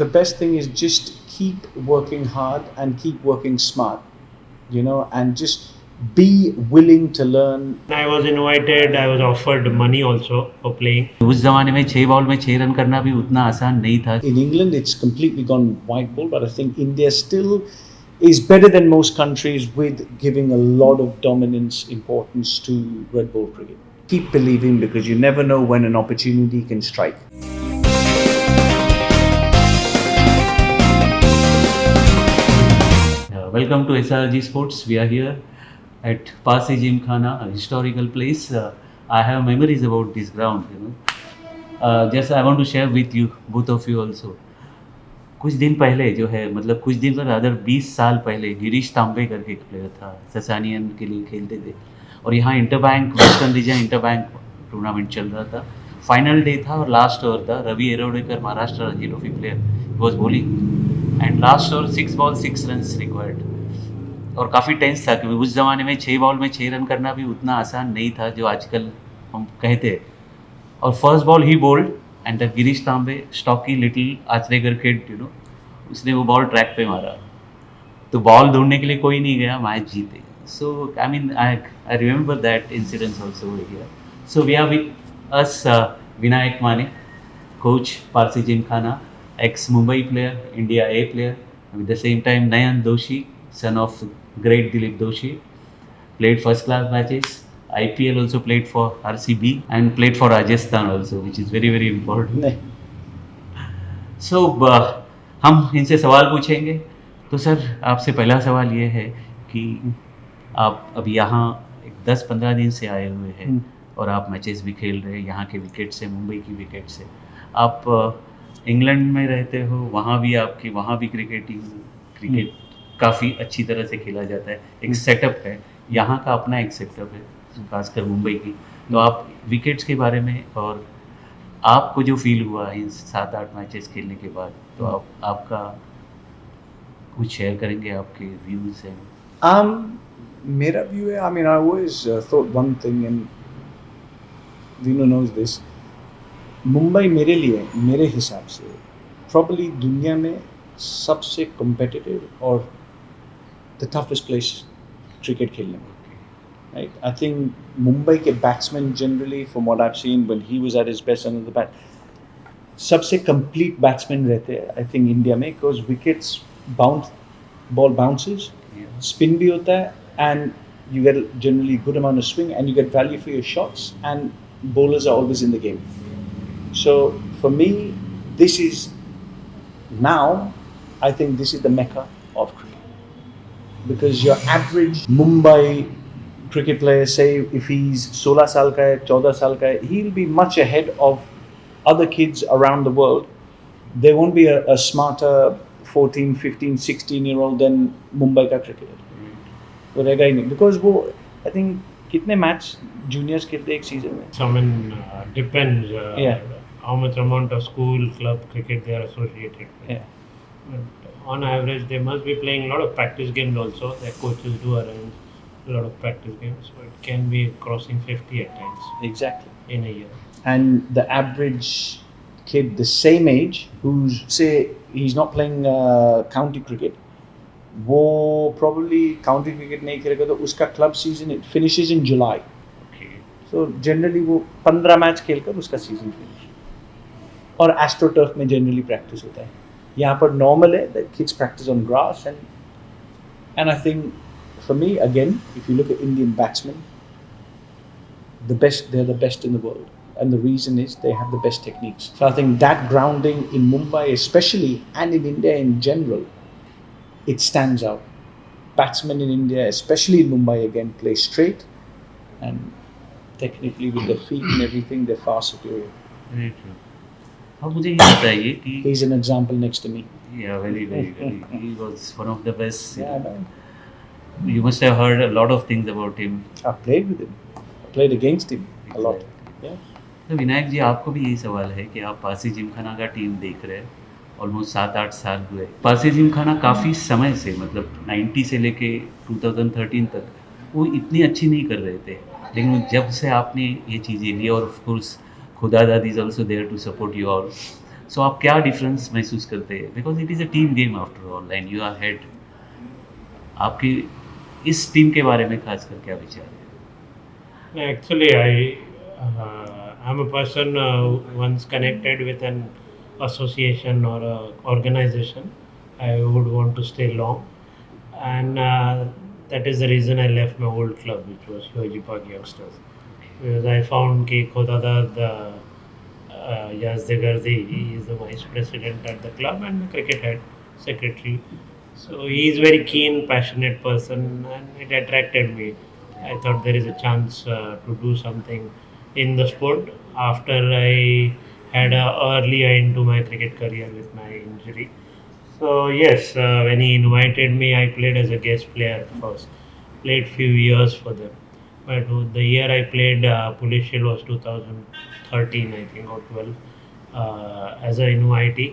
The best thing is just keep working hard and keep working smart, and just be willing to learn. I was invited, I was offered money also for playing. उस ज़माने में 6 ball में 6 run करना भी उतना आसान नहीं था। In England, it's completely gone white ball, but I think India still is better than most countries with giving a lot of dominance, importance to red ball cricket. Keep believing because you never know when an opportunity can strike. Welcome to srgsports. We are here at Parsi Gymkhana, a historical place. I have memories about this ground. Just I want to share with you, both of you also. कुछ दिन पहले जो है, मतलब कुछ दिन पर other 20 साल पहले गिरीश तांबे करके एक प्लेयर था, ससानियन के लिए खेलते थे और यहाँ interbank western region interbank tournament चल रहा था। फाइनल डे था और लास्ट ओवर था। Ravi Erodekar, Maharashtra Ranji trophy player, was bowling and last over 6 ball 6 run required और काफ़ी टेंस था क्योंकि उस ज़माने में 6 बॉल में 6 रन करना भी उतना आसान नहीं था जो आजकल हम कहते हैं। और फर्स्ट बॉल ही bowled and the Girish Tambe, stocky little Achrekar kid, उसने वो बॉल ट्रैक पे मारा तो बॉल ढूंढने के लिए कोई नहीं गया, मैच जीते। So I mean I remember that incidence also here. So we are with us Vinayak Mane, coach Parsi Gymkhana, ex-Mumbai player, India A player. At the same time, Nayan Doshi, son of great Dilip Doshi, played first-class matches. IPL also played for RCB and played for Rajasthan also, which is very very important. So हम इनसे सवाल पूछेंगे। तो sir, आपसे पहला सवाल ये है कि आप अभी यहाँ 10-15 दिन से आए हुए हैं और आप मैचेस भी खेल रहे हैं यहाँ के विकेट से, मुंबई की विकेट से। आप इंग्लैंड में रहते हो, वहाँ भी क्रिकेट काफ़ी अच्छी तरह से खेला जाता है, एक सेटअप है, यहाँ का अपना एक सेटअप है, खासकर मुंबई की। तो आप विकेट्स के बारे में और आपको जो फील हुआ इन 7-8 मैचेस खेलने के बाद, तो आपका कुछ शेयर करेंगे, आपके व्यूज़ हैं? मेरा व्यू है, I always thought one thing, and Vinu knows this. Mumbai मेरे लिए, मेरे हिसाब से प्रॉब्ली दुनिया में सबसे कॉम्पिटिटिव और द टफेस्ट प्लेस क्रिकेट खेलने में, राइट? आई थिंक मुंबई के batsman generally, from what I have seen when he was at his best under the bat, सबसे कंप्लीट बैट्समैन रहते हैं आई थिंक इंडिया में, because wickets bounce, ball bounces, spin भी होता है, and you get generally good amount of swing and you get value for your shots, and bowlers are always in the game. So for me, this is now, I think this is the mecca of cricket, because your average Mumbai cricket player, say if he's 16 saal ka hai, 14 saal ka hai, he'll be much ahead of other kids around the world. There won't be a smarter 14, 15, 16-year-old than Mumbai ka cricketer. वो रहेगा ही नहीं, because वो I think कितने match juniors खेलते हैं एक season में? Some depends how much amount of school club cricket they are associated with. But on average they must be playing a lot of practice games also. Their coaches do arrange a lot of practice games, so it can be crossing 50 at times. Exactly. In a year. And the average kid the same age who's, say, he's not playing county cricket, वो probably county cricket नहीं खेलेगा तो उसका club season it finishes in July. Okay. So generally वो 15 match खेलकर उसका season finish. और AstroTurf में generally practice होता है। यहाँ पर normal है that kids practice on grass, and I think for me again, if you look at Indian batsmen, they're the best in the world, and the reason is they have the best techniques. So I think that grounding in Mumbai especially, and in India in general, it stands out. Batsmen in India, especially in Mumbai, again play straight, and technically with their feet and everything, they're far superior. Very true. अब मुझे ये बताइए कि He's an example next to me. Yeah, very. He was one of the best. Yeah, I know. You must have heard a lot of things about him. I played with him. I played against him a lot. Yeah. तो विनायक जी, आपको भी यही सवाल है कि आप पारसी जिमखाना का team देख रहे हैं, ऑलमोस्ट 7-8 साल हुए। पारसी जिमखाना काफ़ी समय से, मतलब 90 से लेके 2013 तक वो इतनी अच्छी नहीं कर रहे थे, लेकिन जब से आपने ये चीज़ें ली, और ऑफ कोर्स खुदा दादी is also there to support you all, so आप क्या डिफरेंस महसूस करते हैं? Because it is a team game after all and you are head. आपकी इस टीम के बारे में खासकर क्या विचार है? Actually, I'm a person once connected with an association or a organization. I would want to stay long, and that is the reason I left my old club, which was Shivaji Park Youngsters, because I found कि Khodada the Yazdegardi, he is the vice president at the club and the cricket head secretary. So he is very keen, passionate person, and it attracted me. I thought there is a chance to do something in the sport after I had a early end to my cricket career with my injury. So yes, when he invited me, I played as a guest player first. Played few years for them, but the year I played Police Shield was 2013, I think, or 12, as an invitee.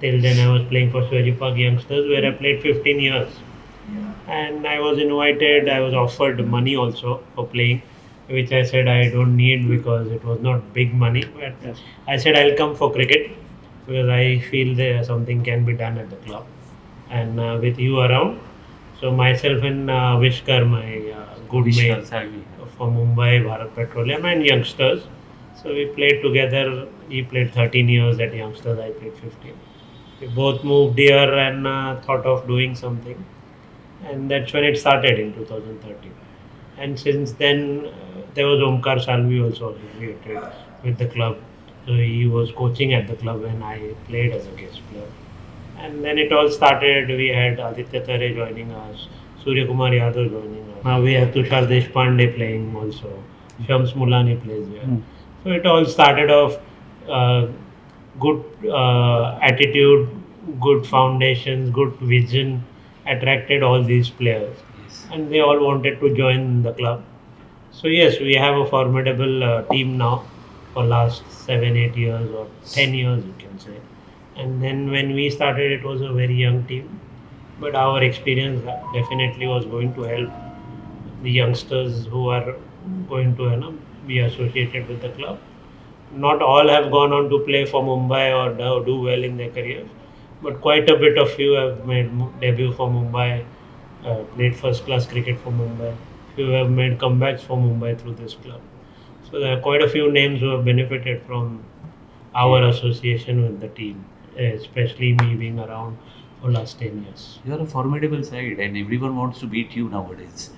Till then, I was playing for Shivaji Park Youngsters, where I played 15 years. And I was invited, I was offered money also for playing, which I said I don't need because it was not big money. But Yes. I said I'll come for cricket because I feel there something can be done at the club. And with you around, so myself and Vishkar, my good Vishal mate Salvi. for Mumbai, Bharat Petroleum, and youngsters. So we played together. He played 13 years at youngsters. I played 15. We both moved here and thought of doing something, and that's when it started in 2013. And since then, there was Omkar Salvi also affiliated with the club. So he was coaching at the club when I played as a guest player. And then it all started. We had Aditya Tare joining us, Surya Kumar Yadav joining us. Now we have Tushar Deshpande playing also. Shams Mulani plays here. Mm. So it all started off uh, good attitude, good foundations, good vision, attracted all these players, Yes. and they all wanted to join the club. So yes, we have a formidable team now for last 7, 8 years or 10 years, you can say. And then when we started, it was a very young team, but our experience definitely was going to help the youngsters who are going to be associated with the club. Not all have gone on to play for Mumbai or do well in their careers, but quite a bit of few have made debut for Mumbai, played first class cricket for Mumbai. Few have made comebacks for Mumbai through this club. So there are quite a few names who have benefited from our association with the team, especially me being around for last 10 years. You are a formidable side, and everyone wants to beat you nowadays.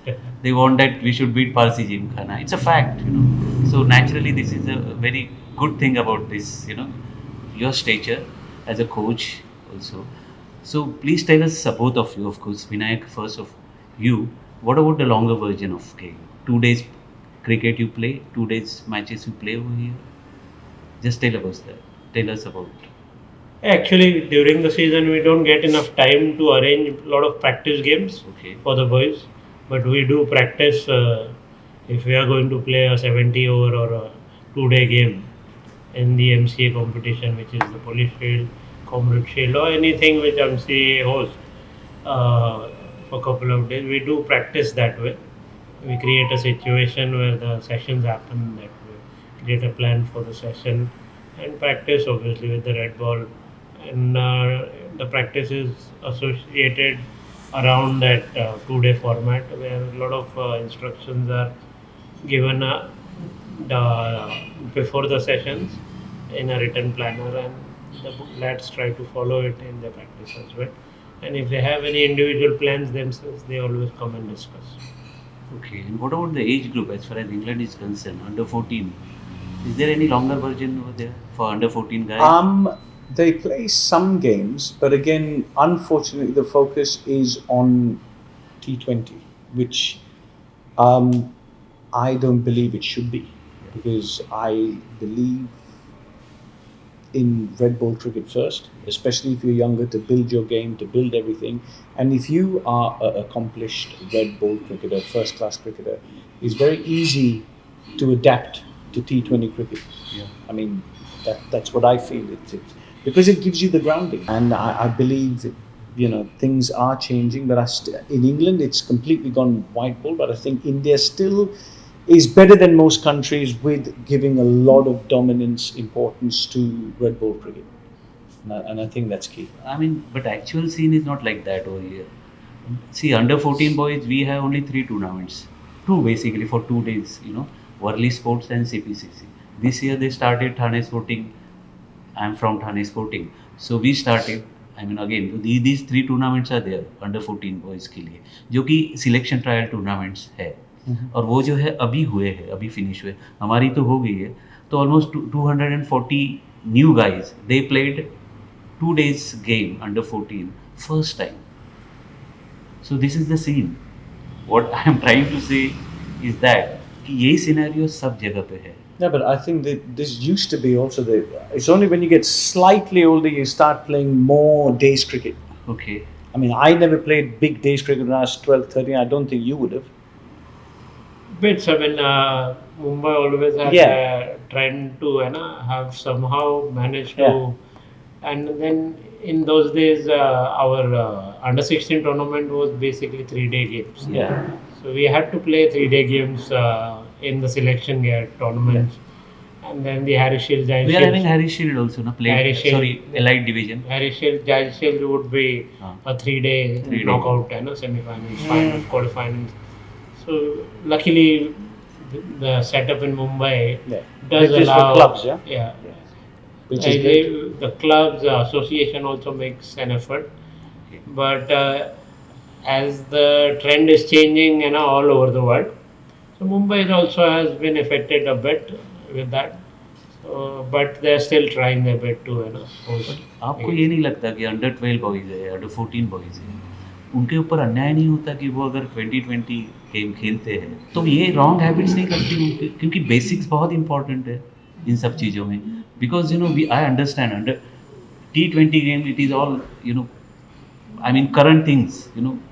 They want that we should beat Parsi Gymkhana. It's a fact, you know. So naturally, this is a very good thing about this, you know, your stature as a coach also. So please tell us, both of you, of course, Vinayak first of you. What about the longer version of game? 2 days cricket you play, 2 days matches you play over here. Just tell us that. Tell us about. Actually, during the season, we don't get enough time to arrange a lot of practice games Okay. for the boys, but we do practice if we are going to play a 70 over or a 2 day game in the MCA competition, which is the Police Shield, Comrade Shield, or anything which MCA hosts for a couple of days. We do practice that way. We create a situation where the sessions happen that way. Create a plan for the session and practice obviously with the red ball. And the practice is associated around that 2 day format where a lot of instructions are given before the sessions in a written planner, and the lads try to follow it in their practice as well. And if they have any individual plans themselves, they always come and discuss. Okay, and what about the age group as far as England is concerned? Under 14. Is there any longer version over there for under 14 guys? They play some games, but again, unfortunately, the focus is on T20, which I don't believe it should be, because I believe in red ball cricket first, especially if you're younger, to build your game, to build everything. And if you are an accomplished red ball cricketer, first class cricketer, it's very easy to adapt to T20 cricket. Yeah. I mean, that's what I feel. It's because it gives you the grounding, and I believe things are changing. But in England, it's completely gone white ball. But I think India still is better than most countries with giving a lot of dominance, importance to red ball cricket. and I think that's key. I mean, but actual scene is not like that over here. See, under 14 boys, we have only three tournaments. Two basically for 2 days, Worli Sports and CPCC. This year they started Thane Sporting. I'm from Thane Sporting. So we started, I mean again, these three tournaments are there under 14 boys के लिए, जो कि selection trial tournaments है. और वो जो है अभी हुए हैं, अभी फिनिश हुए. हमारी तो हो गई है. तो almost 240 new guys they played 2 days game under 14 first time. So this is the scene. What I am trying to say is that कि यही सिनेरियो सब जगह पे है. Yeah, but I think that this used to be also the. It's only when you get slightly older you start playing more days cricket. Okay. I mean, I never played big days cricket when I was 12, 13. I don't think you would have. Bits. I mean, Mumbai always had a trend to have somehow managed to, and then in those days our under 16 tournament was basically 3-day games. Yeah. So we had to play 3-day games in the selection tournaments, and then the Harry Shield, Giant We are Shield. having Harry Shield also, no? Harry Shield. Sorry, Elite Division. Harry Shield, Giant Shield would be a 3-day knockout, semi-finals, finals, quarterfinals. So luckily, the setup in Mumbai does Which is allow for clubs, yeah. Yeah. Which is great. The clubs association also makes an effort, but as the trend is changing, all over the world, so Mumbai also has been affected a bit with that. So, but they're still trying their bit to host. आपको ये नहीं लगता कि under 12 boys है, under 14 boys है, उनके ऊपर अन्याय नहीं होता कि वो अगर 2020 गेम खेलते हैं तो ये रॉन्ग हैबिट्स नहीं करती उनके, क्योंकि बेसिक्स बहुत इंपॉर्टेंट है इन सब चीज़ों में. Because I understand under T20 game it is all I mean current things,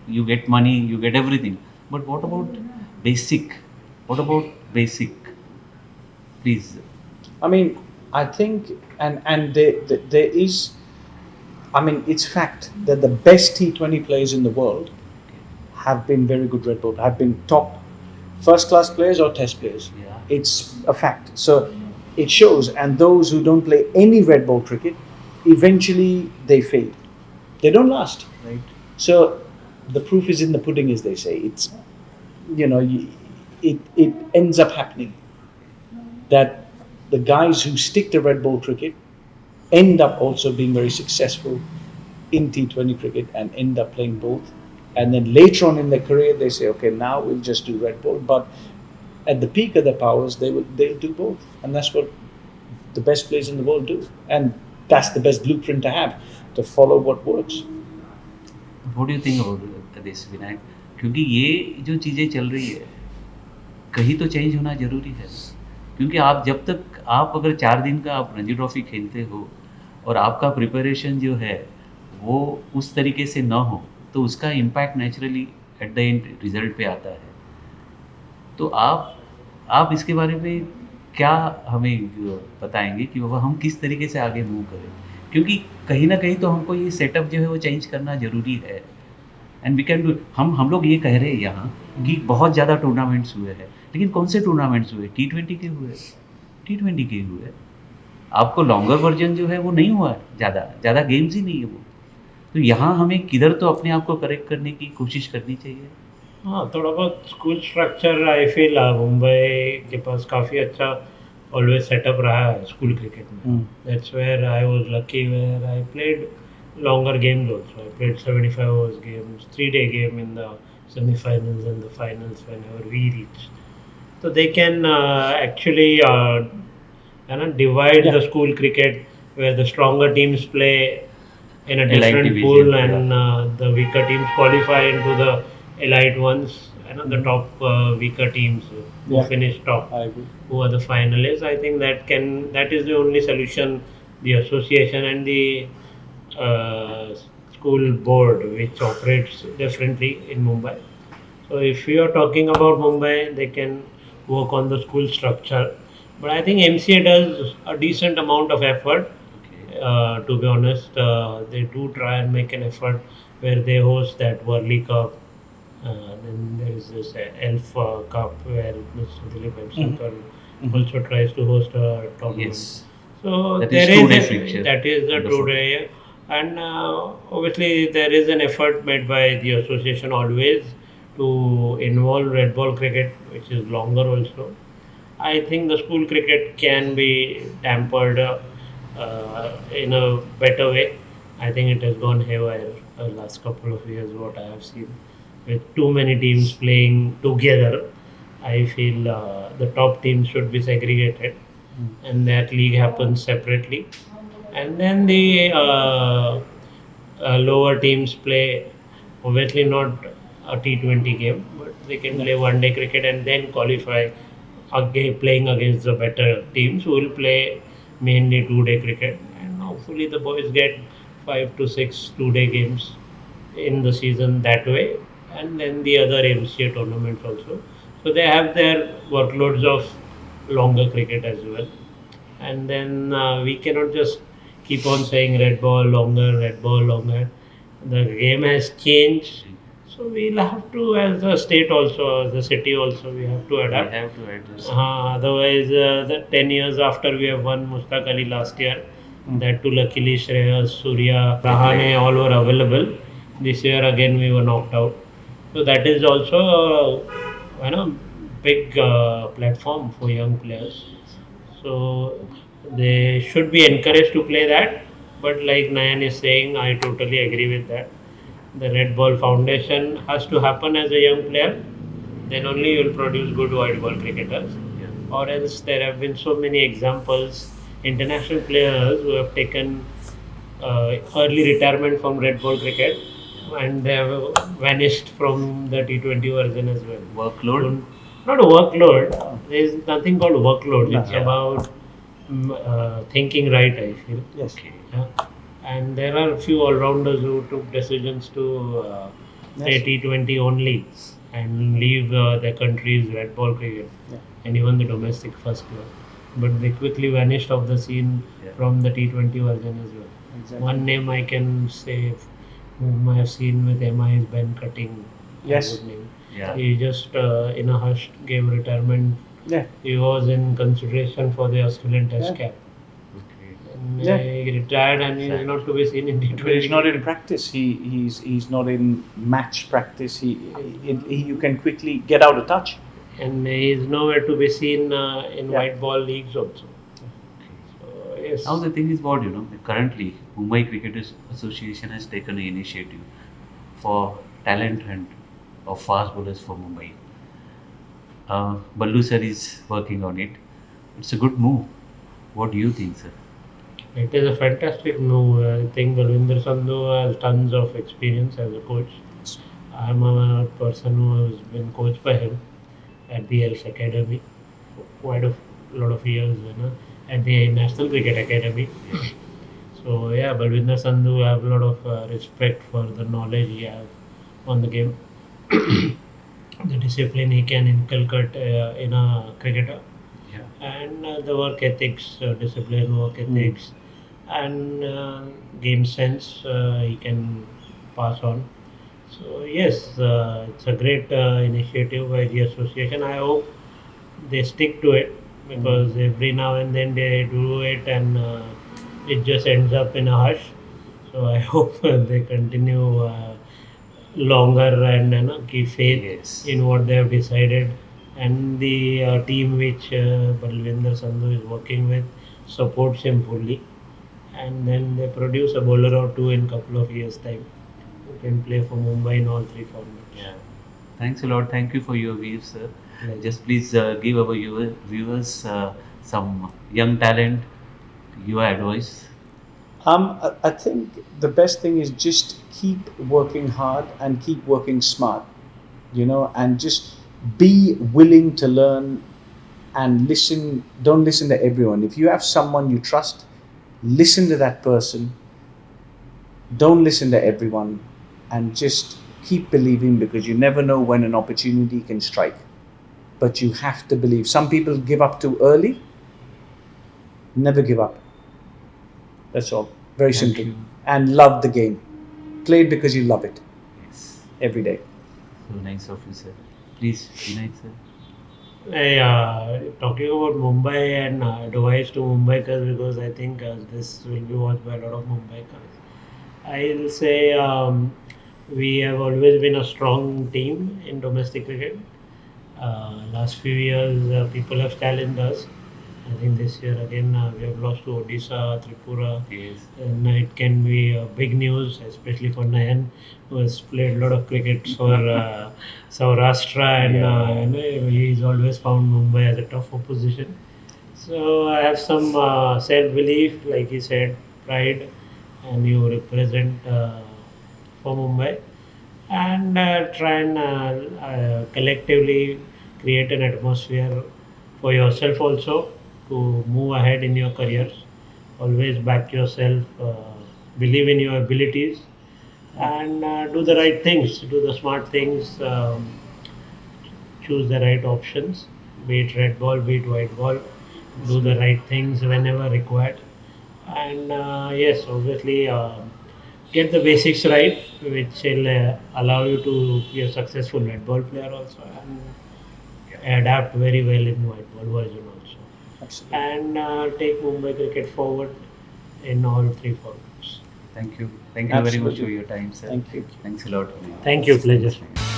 you get money, you get everything, but what about basic? What about basic? Please. I mean, I think, and there is, I mean, it's fact that the best T20 players in the world have been very good red ball, have been top first class players or test players. Yeah. It's a fact. So it shows, and those who don't play any red ball cricket, eventually they fade. They don't last. Right. So the proof is in the pudding, as they say. It's, it ends up happening that the guys who stick to red ball cricket end up also being very successful in T20 cricket and end up playing both. And then later on in their career, they say, okay, now we'll just do red ball. But at the peak of their powers, they'll do both, and that's what the best players in the world do. And that's the best blueprint to have, to follow what works. What do you think about this, Vinayak? क्योंकि ये जो चीज़ें चल रही है कहीं तो change होना ज़रूरी है. क्योंकि आप जब तक आप अगर 4 दिन का आप रणजी ट्रॉफी खेलते हो और आपका प्रिपरेशन जो है वो उस तरीके से ना हो तो उसका impact naturally at the end result पे आता है. तो आप इसके बारे में क्या हमें बताएंगे कि बाबा हम किस तरीके से आगे मूव करें, क्योंकि कहीं ना कहीं तो हमको ये सेटअप जो है वो चेंज करना ज़रूरी है. And we can do. हम लोग ये कह रहे हैं यहाँ कि बहुत ज़्यादा टूर्नामेंट्स हुए हैं, लेकिन कौन से टूर्नामेंट्स हुए? T20 के हुए, T20 के हुए. आपको लॉन्गर वर्जन जो है वो नहीं हुआ है, ज़्यादा गेम्स ही नहीं है वो. तो यहाँ हमें किधर तो अपने आप को करेक्ट करने की कोशिश करनी चाहिए. हाँ, थोड़ा बहुत school structure I feel Mumbai के पास काफ़ी अच्छा ऑलवेज सेटअप रहा है स्कूल क्रिकेट में. That's where I was lucky, where I played longer games also. I played 75 hours games, 3-day game in the semi-finals and the finals whenever we reached. So they can actually divide the school cricket where the stronger teams play in a different division, pool and the weaker teams qualify into the elite ones. The top weaker teams who finish top, I agree. Who are the finalists. I think that is the only solution the association and the school board which operates differently in Mumbai. So if we are talking about Mumbai, they can work on the school structure. But I think MCA does a decent amount of effort. To be honest, they do try and make an effort where they host that Worli Cup. Then there is this Elf Cup where Mr. Dilip Shankar also tries to host a tournament. Yes. So That is there two-day is fixture. that is the Wonderful. true day, and obviously there is an effort made by the association always to involve red ball cricket, which is longer also. I think the school cricket can be tempered in a better way. I think it has gone haywire the last couple of years. What I have seen, with too many teams playing together, I feel the top teams should be segregated, and that league happens separately, and then the lower teams play, obviously not a T20 game, but they can play one day cricket and then qualify again, playing against the better teams who will play mainly 2 day cricket, and hopefully the boys get 5 to 6 2 day games in the season that way, and then the other MCA tournaments also. So they have their workloads of longer cricket as well, and then we cannot just keep on saying red ball longer. The game has changed, so we'll have to, as a state also, as a city also, we have to We adapt. have to adjust. Otherwise, the 10 years after we have won Mustaq Ali last year, Mm. that too luckily Shreyas, Surya, Rahane all were available. This year again we were knocked out. So that is also big platform for young players. So they should be encouraged to play that. But like Nayan is saying, I totally agree with that. The Red Ball Foundation has to happen as a young player. Then only you will produce good white ball cricketers. Yeah. Or else there have been so many examples, international players who have taken early retirement from red ball cricket, and they have vanished from the T20 version as well. Workload. So, not a workload. There is nothing called workload. No. It's Yeah. about thinking right, I feel. Yes. Okay. Yeah. And there are a few all-rounders who took decisions to play Yes. T20 only and leave their country's red ball cricket, Yeah. and even the domestic first class. But they quickly vanished off the scene Yeah. from the T20 version as well. Exactly. One name I can say whom I have seen with MI is Ben Cutting. Yes. Good name. Yeah. He just in a hush gave retirement. Yeah. He was in consideration for the Australian Test Yeah. cap. Okay. And Yeah. he retired, and he is Sad. not to be seen in T20. But he's not in practice. He's not in match practice. You can quickly get out of touch. And he is nowhere to be seen in Yeah. white ball leagues also. So, yes. Now the thing is what currently Mumbai Cricket Association has taken an initiative for talent hunt of fast bowlers for Mumbai. Ballu sir is working on it. It's a good move. What do you think, sir? It is a fantastic move. I think Balwinder Sandhu has tons of experience as a coach. I am a person who has been coached by him at the Elf Academy for quite a lot of years, at the National Cricket Academy. So yeah, Balwinder Sandhu, I have a lot of respect for the knowledge he has on the game, the discipline he can inculcate in a cricketer, Yeah. and the work ethics, discipline, work ethics, and game sense he can pass on. So yes, it's a great initiative by the association. I hope they stick to it, because every now and then they do it, and it just ends up in a hush. So I hope they continue longer, and keep faith Yes. in what they have decided, and the team which Balwinder Sandhu is working with supports him fully, and then they produce a bowler or two in couple of years time who can play for Mumbai in all three formats. Yeah. Thanks a lot. Thank you for your views, sir. Pleasure. Just please give our viewers some young talent, your advice. I think the best thing is just keep working hard and keep working smart, and just be willing to learn and listen. Don't listen to everyone. If you have someone you trust, listen to that person. Don't listen to everyone, and just keep believing, because you never know when an opportunity can strike. But you have to believe. Some people give up too early. Never give up. That's all. Very Thank simple. you. And love the game. Play it because you love it Yes. every day. So nice of you, sir. Please, Vinayak, sir. Talking about Mumbai and advice to Mumbaikars, because I think this will be watched by a lot of Mumbaikars. I'll say we have always been a strong team in domestic cricket. Last few years, people have challenged us. I think this year again we have lost to Odisha, Tripura, Yes. and it can be big news, especially for Nayan, who has played a lot of cricket for Saurashtra, and he's always found Mumbai as a tough opposition. So I have some self-belief, like he said, pride, and you represent for Mumbai, and try and collectively create an atmosphere for yourself also to move ahead in your careers. Always back yourself, believe in your abilities, and do the right things, do the smart things, choose the right options, be it red ball, be it white ball, do the right things whenever required, and yes, obviously. Get the basics right, which will allow you to be a successful red ball player also, and adapt very well in white ball version also, Absolutely. and take Mumbai cricket forward in all three formats. Thank you. Thank you very much for Absolutely. your time, sir. Thank you. Thanks a lot. Thank you, pleasure.